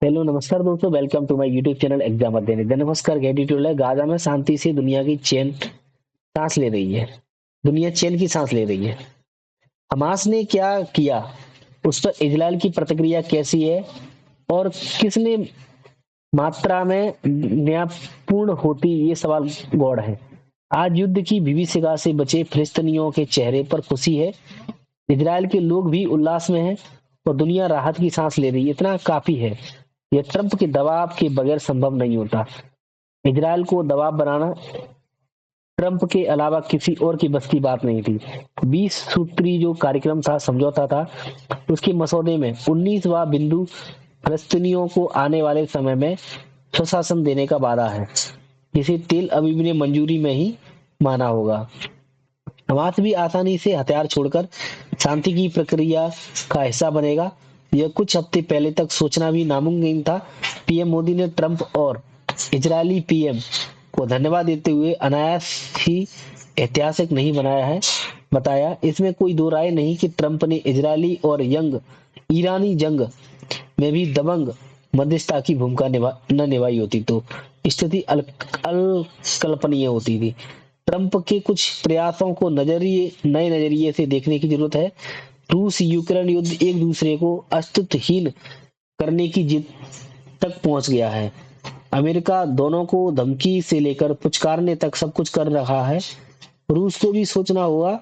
Hello नमस्कार दोस्तों, welcome to my YouTube channel exam अध्ययन। नमस्कार। गैटीट्यूड है, गाजा में शांति से दुनिया की चैन सांस ले रही है। दुनिया चैन की सांस ले रही है। हमास ने क्या किया, उस पर इजराइल की प्रतिक्रिया कैसी है और किसने मात्रा में न्यायपूर्ण होती, ये सवाल गौड़ है। आज युद्ध की विभीषिका से बचे फिलिस्तीनियों के चेहरे पर खुशी है। इजराइल के लोग भी उल्लास में हैं और दुनिया राहत की सांस ले रही है। इतना काफी है। यह ट्रंप के दबाव के बगैर संभव नहीं होता। इजराइल को दबाव बनाना ट्रंप के अलावा किसी और की बस की बात नहीं थी। 20 सूत्री जो कार्यक्रम था, समझौता था, उसके मसौदे में 19वां बिंदु फलस्तीनियों को आने वाले समय में स्वशासन देने का वादा है, जिसे तेल अवीव ने मंजूरी में ही माना होगा। हमास भी आसानी से हथियार छोड़कर शांति की प्रक्रिया का हिस्सा बनेगा। यह कुछ हफ्ते पहले तक सोचना भी नामुमकिन था। पीएम मोदी ने ट्रंप और इजरायली पीएम को धन्यवाद देते हुए अनायास ही ऐतिहासिक नहीं बनाया है बताया। इसमें कोई दो राय नहीं कि ट्रंप ने इजरायली और यंग ईरानी जंग में भी दबंग मध्यस्थता की भूमिका न निभाई होती तो स्थिति अकल्पनीय होती थी। ट्रंप के कुछ प्रयासों को नए नजरिए से देखने की जरूरत है। रूस यूक्रेन युद्ध एक दूसरे को अस्तित्वहीन करने की जिद तक पहुंच गया है। अमेरिका दोनों को धमकी से लेकर पुचकारने तक सब कुछ कर रहा है। रूस को भी सोचना होगा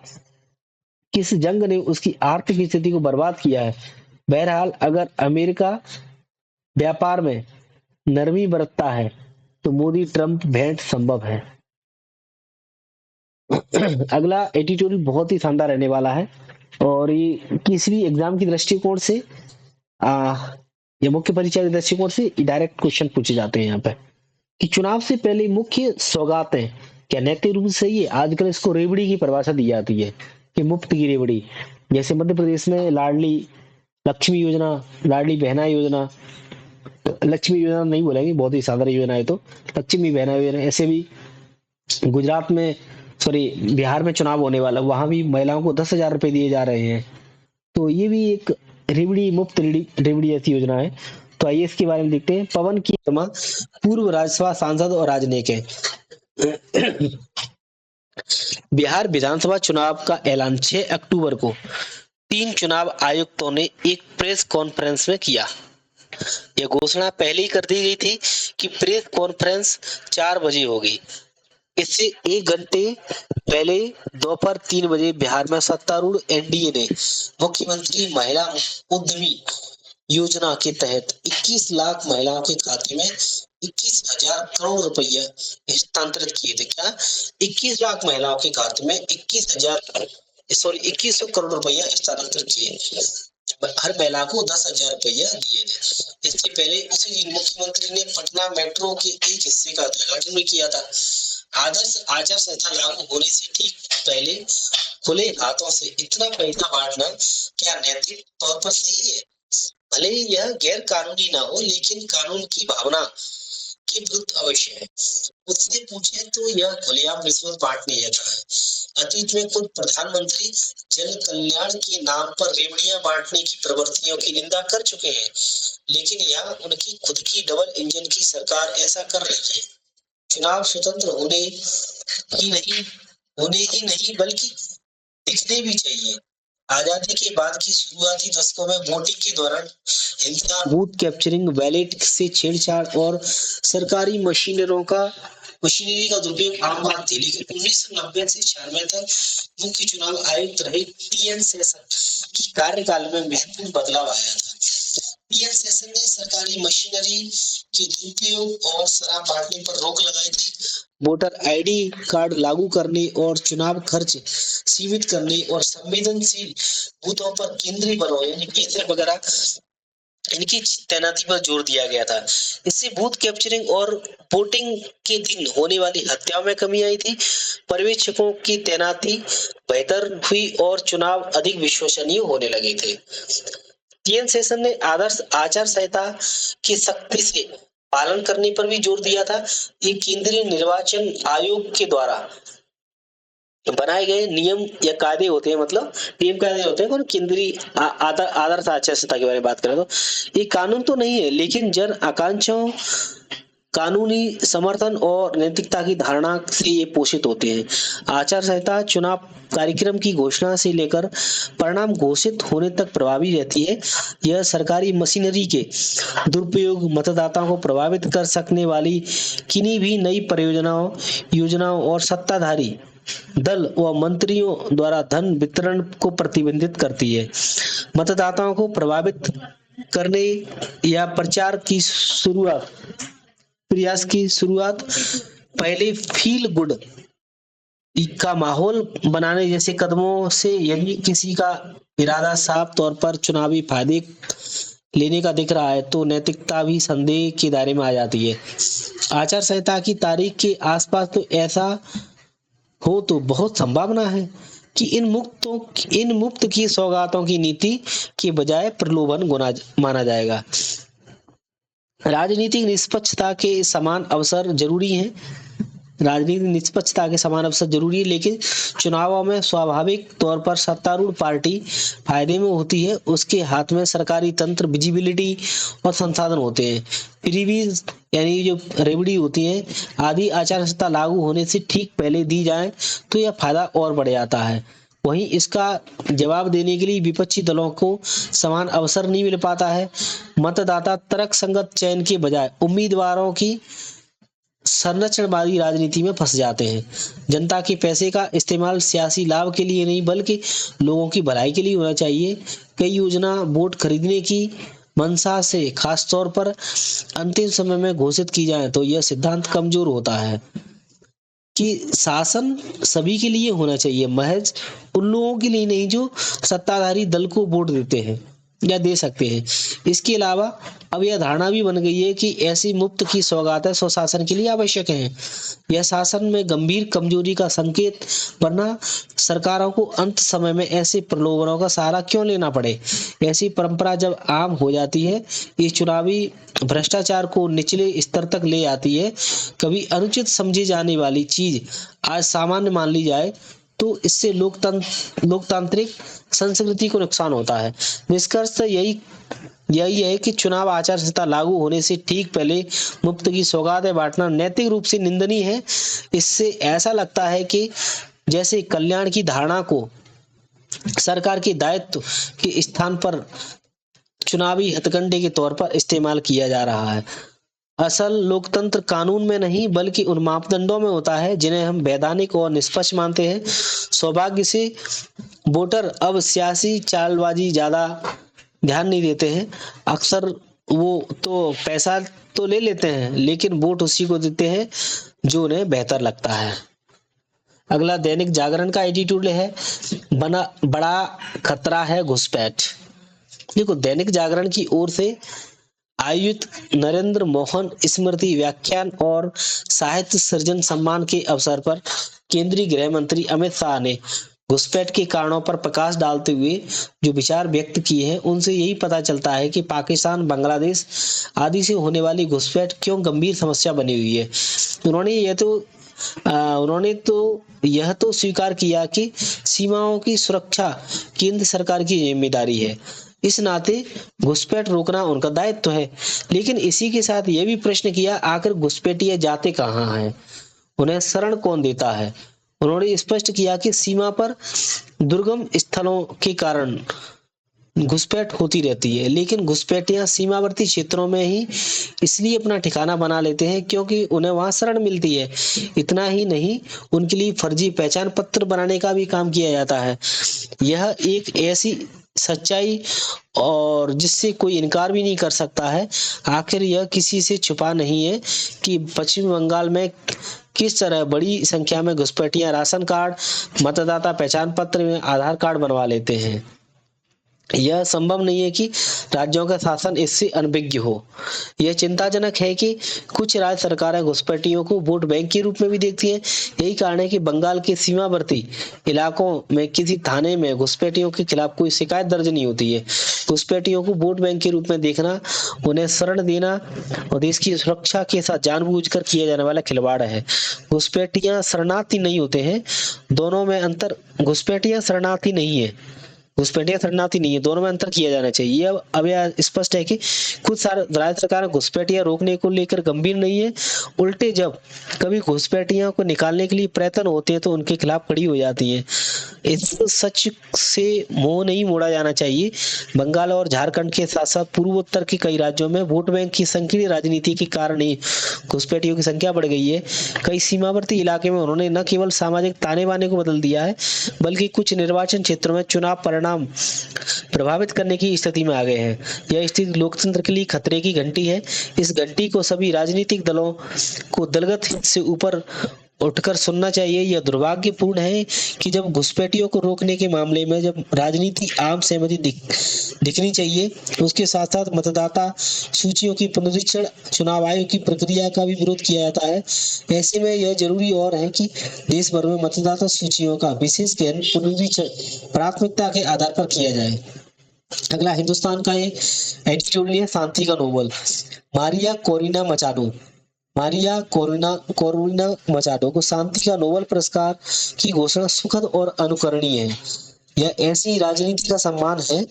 कि इस जंग ने उसकी आर्थिक स्थिति को बर्बाद किया है। बहरहाल, अगर अमेरिका व्यापार में नरमी बरतता है तो मोदी ट्रंप भेंट संभव है। अगला एडिटोरियल बहुत ही शानदार रहने वाला है और ये किसी भी एग्जाम की दृष्टिकोण से आ, ये मुख्य परीक्षा के दृष्टिकोण से डायरेक्ट क्वेश्चन पूछे जाते हैं यहाँ पे कि चुनाव से पहले मुख्य सौगातें क्या नैतिक रूप से सही है। आजकल इसको रेवड़ी की परिभाषा दी जाती है कि मुफ्त की रेवड़ी। जैसे मध्य प्रदेश में लाडली लक्ष्मी योजना, लाडली बहना योजना, लक्ष्मी योजना नहीं बोलेंगे, बहुत ही साधारण योजना है, तो लक्ष्मी बहना योजना। ऐसे भी गुजरात में, सॉरी, बिहार में चुनाव होने वाला, वहां भी महिलाओं को 10,000 रुपए दिए जा रहे हैं। तो ये भी एक रेवड़ी, मुफ्त रेवड़ी ऐसी योजना है। तो आइए इसके बारे में देखते हैं। पवन की शर्मा पूर्व राज्यसभा सांसद और राजनयिक है। बिहार विधानसभा चुनाव का ऐलान 6 अक्टूबर को 3 चुनाव आयुक्तों ने एक प्रेस कॉन्फ्रेंस में किया। यह घोषणा पहले ही कर दी गई थी कि प्रेस कॉन्फ्रेंस 4 बजे होगी। इससे 1 घंटे पहले दोपहर 3 बजे बिहार में सत्तारूढ़ एनडीए ने मुख्यमंत्री महिला उद्यमी योजना के तहत 21 लाख महिलाओं के खाते में 21,000 करोड़ रुपया हस्तांतरित किए थे। क्या? 21 लाख महिलाओं के खाते में 21,000 करोड़ रुपया हस्तांतरित किए। हर महिला को 10,000 रुपया दिए गए। इससे पहले उसी दिन मुख्यमंत्री ने पटना मेट्रो के एक हिस्से का उद्घाटन भी किया था। आदर्श आचार संहिता लागू होने से ठीक पहले खुले हाथों से इतना पैसा बांटना क्या नैतिक तौर पर सही है? भले ही यह गैर कानूनी ना हो, लेकिन कानून की भावना के विरुद्ध अवश्य है। मुझसे पूछे तो यह खुलेआम रिश्वत बांटने जैसा है। अतीत में खुद प्रधानमंत्री जन कल्याण के नाम पर रेवड़ियां बांटने की प्रवृत्तियों की निंदा कर चुके हैं, लेकिन यहाँ उनकी खुद की डबल इंजन की सरकार ऐसा कर रही है। चुनाव स्वतंत्र होने ही नहीं बल्कि दिखने भी चाहिए। आजादी के बाद की शुरुआती दशकों में वोटिंग के दौरान हिंसा, बूथ कैप्चरिंग, बैलेट से छेड़छाड़ और सरकारी मशीनरी का दुरुपयोग आम बात थी। लेकिन 1990 से 96 तक मुख्य चुनाव आयुक्त रहे टीएन शेषन की कार्यकाल में महत्वपूर्ण बदलाव आया था। टीएन शेषन ने सरकारी मशीनरी के दुरुपयोग और शराब बांटने पर रोक लगाई थी। वोटर आईडी कार्ड लागू करने और चुनाव खर्च सीमित करने और संवेदनशील बूथों पर केंद्रीय बलों यानी बीएसएफ वगैरह इनकी तैनाती पर जोर दिया गया था। इससे बूथ कैप्चरिंग और वोटिंग के दिन होने वाली हत्याओं में कमी आई थी। पर्यवेक्षकों की तैनाती बेहतर हुई और चुनाव अधिक विश्वसनीय होने लगे थे। टीएन शेषन ने आदर्श आचार संहिता की सख्ती से पालन करने पर भी जोर दिया था। ये केंद्रीय निर्वाचन आयोग के द्वारा बनाए गए नियम या कायदे होते हैं, मतलब नियम कायदे होते हैं, और केंद्रीय आदर्श आचार संहिता के बारे में बात करें तो ये कानून तो नहीं है, लेकिन जन आकांक्षाओं, कानूनी समर्थन और नैतिकता की धारणा से ये पोषित होते हैं। आचार संहिता चुनाव कार्यक्रम की घोषणा से लेकर परिणाम घोषित होने तक प्रभावी रहती है। यह सरकारी मशीनरी के दुरुपयोग, मतदाताओं को प्रभावित कर सकने वाली किन्हीं भी नई परियोजनाओं, योजनाओं और सत्ताधारी दल व मंत्रियों द्वारा धन वितरण को प्रतिबंधित करती है। मतदाताओं को प्रभावित करने या प्रचार की शुरुआत प्रयास की शुरुआत पहले फील गुड का माहौल बनाने जैसे कदमों से यदि किसी का इरादा साफ तौर पर चुनावी फायदे लेने का दिख रहा है तो नैतिकता भी संदेह के दायरे में आ जाती है। आचार संहिता की तारीख के आसपास तो ऐसा हो तो बहुत संभावना है कि इन मुफ्त की सौगातों की नीति के बजाय प्रलोभन गुना माना जाएगा। राजनीतिक निष्पक्षता के समान अवसर जरूरी हैं। राजनीतिक निष्पक्षता के समान अवसर जरूरी है, लेकिन चुनावों में स्वाभाविक तौर पर सत्तारूढ़ पार्टी फायदे में होती है। उसके हाथ में सरकारी तंत्र, विजिबिलिटी और संसाधन होते हैं। प्रीवीज यानी जो रेवड़ी होती है आदि आचार संहिता लागू होने से ठीक पहले दी जाए तो यह फायदा और बढ़ जाता है। वहीं इसका जवाब देने के लिए विपक्षी दलों को समान अवसर नहीं मिल पाता है। मतदाता तर्कसंगत चयन के बजाय उम्मीदवारों की संरक्षणवादी राजनीति में फंस जाते हैं। जनता के पैसे का इस्तेमाल सियासी लाभ के लिए नहीं बल्कि लोगों की भलाई के लिए होना चाहिए। कई योजना वोट खरीदने की मंशा से खासतौर पर अंतिम समय में घोषित की जाए तो यह सिद्धांत कमजोर होता है कि शासन सभी के लिए होना चाहिए, महज उन लोगों के लिए नहीं जो सत्ताधारी दल को वोट देते हैं या दे सकते हैं। इसके अलावा अब यह धारणा भी बन गई है कि ऐसी मुफ्त की सौगातें स्वशासन के लिए आवश्यक हैं। यह शासन में गंभीर कमजोरी का संकेत, वरना सरकारों को अंत समय में ऐसे प्रलोभनों का सहारा क्यों लेना पड़े। ऐसी परंपरा जब आम हो जाती है, ये चुनावी भ्रष्टाचार को निचले स्तर तक ले आती है। कभी अनुचित समझी जाने वाली चीज आज सामान्य मान ली जाए तो इससे लोकतांत्रिक संस्कृति को नुकसान होता है। निष्कर्ष यही है कि चुनाव आचार संहिता लागू होने से ठीक पहले मुफ्त की सौगातें बांटना नैतिक रूप से निंदनीय है। इससे ऐसा लगता है कि जैसे कल्याण की धारणा को सरकार के दायित्व के स्थान पर चुनावी हथकंडे के तौर पर इस्तेमाल किया जा रहा है। असल लोकतंत्र कानून में नहीं बल्कि उन मापदंडों में होता है जिन्हें हम वैधानिक और निष्पक्ष मानते हैं। सौभाग्य से वोटर अब सियासी चालबाजी ज्यादा ध्यान नहीं देते हैं। अक्सर वो तो पैसा तो ले लेते हैं लेकिन वोट उसी को देते हैं जो उन्हें बेहतर लगता है। अगला दैनिक जागरण का एटीट्यूड है, बड़ा खतरा है घुसपैठ। देखो, दैनिक जागरण की ओर से आयोजित नरेंद्र मोहन स्मृति व्याख्यान और साहित्य सृजन सम्मान के अवसर पर केंद्रीय गृह मंत्री अमित शाह ने घुसपैठ के कारणों पर प्रकाश डालते हुए जो विचार व्यक्त किए हैं उनसे यही पता चलता है कि पाकिस्तान, बांग्लादेश आदि से होने वाली घुसपैठ क्यों गंभीर समस्या बनी हुई है। उन्होंने तो यह तो स्वीकार किया कि सीमाओं की सुरक्षा केंद्र सरकार की जिम्मेदारी है, इस नाते घुसपैठ रोकना उनका दायित्व है। लेकिन इसी के साथ यह भी प्रश्न किया, आखिर घुसपैठिए जाते कहाँ हैं, उन्हें शरण कौन देता है। उन्होंने स्पष्ट किया कि सीमा पर दुर्गम स्थलों के कारण घुसपैठ होती रहती है, लेकिन घुसपैठियां सीमावर्ती क्षेत्रों में ही इसलिए अपना ठिकाना बना लेते हैं क्योंकि उन्हें वहां शरण मिलती है। इतना ही नहीं, उनके लिए फर्जी पहचान पत्र बनाने का भी काम किया जाता है। यह एक ऐसी सच्चाई और जिससे कोई इनकार भी नहीं कर सकता है। आखिर यह किसी से छुपा नहीं है कि पश्चिम बंगाल में किस तरह बड़ी संख्या में घुसपैठियां राशन कार्ड, मतदाता पहचान पत्र में आधार कार्ड बनवा लेते हैं। यह संभव नहीं है कि राज्यों का शासन इससे अनभिज्ञ हो। यह चिंताजनक है कि कुछ राज्य सरकारें घुसपैठियों को वोट बैंक के रूप में भी देखती हैं। यही कारण है कि बंगाल के सीमावर्ती इलाकों में किसी थाने में घुसपैठियों के खिलाफ कोई शिकायत दर्ज नहीं होती है। घुसपैठियों को वोट बैंक के रूप में देखना, उन्हें शरण देना और देश की सुरक्षा के साथ जानबूझकर किया जाने वाला खिलवाड़ है। घुसपैठियां शरणार्थी नहीं होते हैं, दोनों में अंतर। घुसपैठियां शरणार्थी नहीं है, घुसपैठिया शरणार्थी नहीं है, दोनों में अंतर किया जाना चाहिए। अब यह स्पष्ट है कि कुछ सारे राज्य सरकार घुसपैठिया रोकने को लेकर गंभीर नहीं है, उल्टे जब कभी घुसपैठियों को निकालने के लिए प्रयत्न होते हैं तो उनके खिलाफ खड़ी हो जाती है। इस सच से मुंह नहीं मोड़ा जाना चाहिए। बंगाल और झारखंड के साथ साथ पूर्वोत्तर के कई राज्यों में वोट बैंक की संकीर्ण राजनीति के कारण ही घुसपैठियों की संख्या बढ़ गई है। कई सीमावर्ती इलाके में उन्होंने न केवल सामाजिक ताने बाने को बदल दिया है, बल्कि कुछ निर्वाचन क्षेत्रों में चुनाव परिणाम प्रभावित करने की स्थिति में आ गए हैं। यह स्थिति लोकतंत्र के लिए खतरे की घंटी है। इस घंटी को सभी राजनीतिक दलों को दलगत हित से ऊपर उठकर सुनना चाहिए। यह दुर्भाग्यपूर्ण है कि जब घुसपैठियों को रोकने के मामले में जब राजनीति आम सहमति दिखनी चाहिए, उसके साथ साथ मतदाता सूचियों की पुनरीक्षण, चुनाव आयोग की प्रक्रिया का भी विरोध किया जाता है। ऐसे में यह जरूरी और है कि देश भर में मतदाता सूचियों का विशेष गहन पुनरीक्षण प्राथमिकता के आधार पर किया जाए। अगला हिंदुस्तान का एक एडिटोरियल है, शांति का Nobel. Maria Corina Machado corona Machado को शांति का नोबेल पुरस्कार की घोषणा सुखद और अनुकरणीय है। यह ऐसी राजनीति का सम्मान है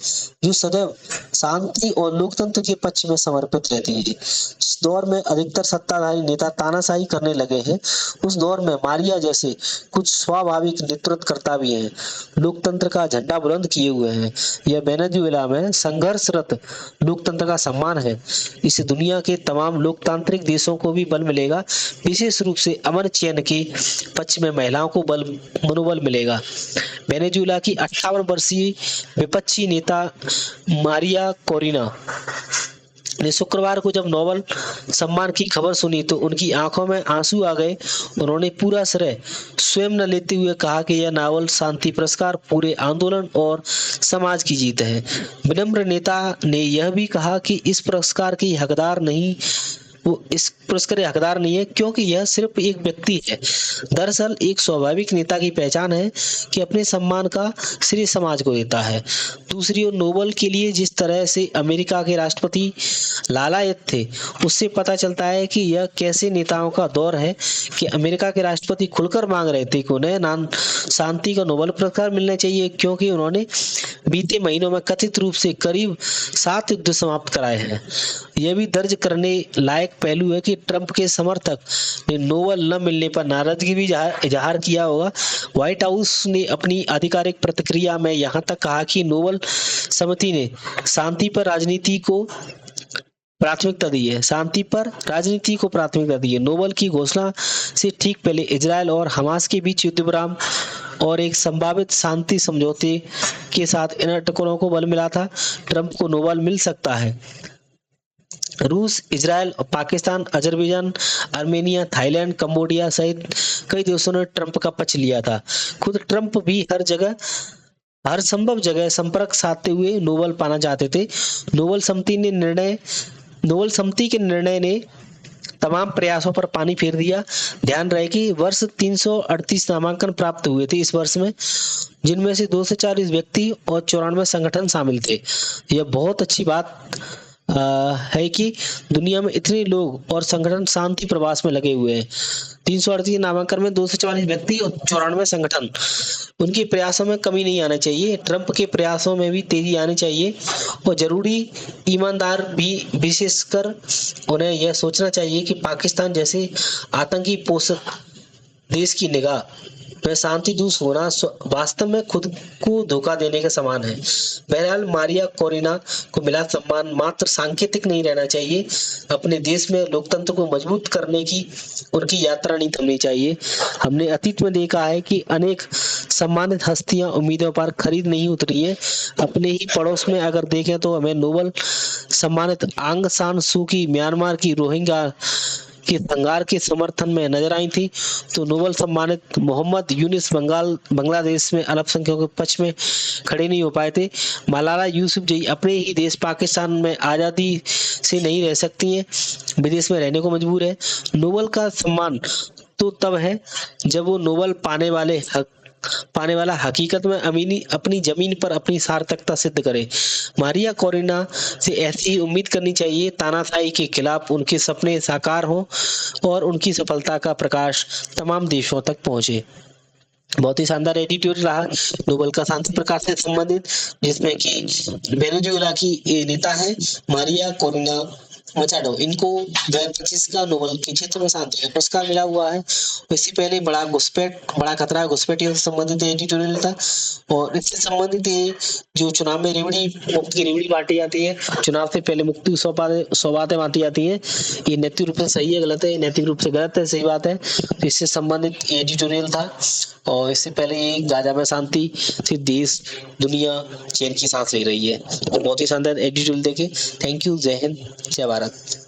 जो सदैव शांति और लोकतंत्र के पक्ष में समर्पित रहती है। जिस दौर में अधिकतर सत्ताधारी नेता तानाशाही करने लगे हैं, उस दौर में मारिया जैसे कुछ स्वाभाविक नेतृत्वकर्ता भी हैं, लोकतंत्र का झंडा बुलंद किए हुए हैं। यह वेनेजुएला में संघर्षरत लोकतंत्र का सम्मान है। इससे दुनिया के तमाम लोकतांत्रिक देशों को भी बल मिलेगा, विशेष रूप से अमन चैन के पक्ष में महिलाओं को मनोबल मिलेगा। वेनेजुएला की 58 वर्षीय विपक्षी नेता मारिया कोरिना ने शुक्रवार को जब नोबेल सम्मान की खबर सुनी तो उनकी आंखों में आंसू आ गए। उन्होंने पूरा श्रेय स्वयं न लेते हुए कहा कि यह नोबेल शांति पुरस्कार पूरे आंदोलन और समाज की जीत है। विनम्र नेता ने यह भी कहा कि इस पुरस्कार की हकदार नहीं, वो इस पुरस्कार के हकदार नहीं है क्योंकि यह सिर्फ एक व्यक्ति है। दरअसल एक स्वाभाविक नेता की पहचान है कि अपने सम्मान का श्रेय समाज को देता है। दूसरी ओर नोबेल के लिए जिस तरह से अमेरिका के राष्ट्रपति लालायत थे, उससे पता चलता है कि यह कैसे नेताओं का दौर है कि अमेरिका के राष्ट्रपति खुलकर मांग रहे थे कि उन्हें शांति का नोबेल पुरस्कार मिलना चाहिए, क्योंकि उन्होंने बीते महीनों में कथित रूप से करीब 7 युद्ध समाप्त कराए हैं। यह भी दर्ज करने लायक पहलू है कि ट्रंप के समर्थक ने नोबेल न मिलने पर नाराजगी भी इजहार किया होगा। व्हाइट हाउस ने अपनी आधिकारिक प्रतिक्रिया में यहां तक कहा कि नोबेल समिति ने शांति पर राजनीति को प्राथमिकता दी है, शांति पर राजनीति को प्राथमिकता दी है। नोबेल की घोषणा से ठीक पहले इजरायल और हमास के बीच युद्ध विराम और एक संभावित शांति समझौते के साथ इन अटकलों को बल मिला था। ट्रंप को नोबेल मिल सकता है। रूस, Israel, Pakistan, Azerbaijan, Armenia, Thailand, Cambodia सहित कई देशों ने ट्रंप का पक्ष लिया था। खुद ट्रंप भी हर संभव जगह संपर्क साधते हुए नोबेल पाना चाहते थे। नोबेल समिति के निर्णय ने तमाम प्रयासों पर पानी फेर दिया। ध्यान रहे कि वर्ष 338 नामांकन प्राप्त हुए थे इस वर्ष में, जिनमें से 240 व्यक्ति और 94 संगठन शामिल थे। यह बहुत अच्छी बात है कि दुनिया में इतने लोग और संगठन शांति प्रवास में लगे हुए हैं। 338 नामांकन में 244 व्यक्ति और 94 संगठन, उनके प्रयासों में कमी नहीं आना चाहिए। ट्रंप के प्रयासों में भी तेजी आनी चाहिए और जरूरी ईमानदार भी, विशेषकर उन्हें यह सोचना चाहिए कि पाकिस्तान जैसे आतंकी पोषक देश की निगाह में शांति दूत होना वास्तव में खुद को धोखा देने के समान है। बहरहाल मारिया कोरिना को मिला सम्मान मात्र सांकेतिक नहीं रहना चाहिए। अपने देश में लोकतंत्र को मजबूत करने की उनकी यात्रा नहीं थमनी चाहिए। हमने अतीत में देखा है कि अनेक सम्मानित हस्तियां उम्मीदों पर खरीद नहीं उतरी है। अपने ही पड़ोस में अगर देखें तो हमें नोबेल सम्मानित आंग सान सू की म्यांमार की रोहिंग्या के संगार के समर्थन में नजर आई थी, तो नोबेल सम्मानित मोहम्मद यूनिस बांग्लादेश में अल्पसंख्यकों के पक्ष में खड़े नहीं हो पाए थे। मलाला यूसुफजई अपने ही देश पाकिस्तान में आज़ादी से नहीं रह सकती हैं, विदेश में रहने को मजबूर है। नोबेल का सम्मान तो तब है जब वो नोबेल पाने वाला हकीकत में अपनी जमीन पर अपनी सार्थकता सिद्ध करे। मारिया कोरिना से ऐसी ही उम्मीद करनी चाहिए, तानाशाही के खिलाफ उनके सपने साकार हों और उनकी सफलता का प्रकाश तमाम देशों तक पहुंचे। बहुत ही शानदार एडिटोरियल रहा नोबेल का शांति प्रकाश से संबंधित, जिसमें कि वेनेजुएला की ये नेता है मारिया कोरिना मचाडो, इनको 2025 का नोबेल के क्षेत्र में शांति का पुरस्कार मिला हुआ है। इससे पहले बड़ा खतरा घुसपैठियों से संबंधित एडिटोरियल था, और इससे संबंधित ये जो चुनाव में मुफ्त की रेवड़ी बांटी जाती है, चुनाव से पहले मुफ्त सौगातें बांटी जाती है, ये नैतिक रूप से सही है गलत है? नैतिक रूप से गलत है, सही बात है। तो इससे संबंधित एडिटोरियल था, और इससे पहले ये गाजा में शांति से देश दुनिया चैन की सांस ले रही है। और बहुत ही शानदार एडिटोरियल देखे। Thank you. जय हिंद, जय भारत।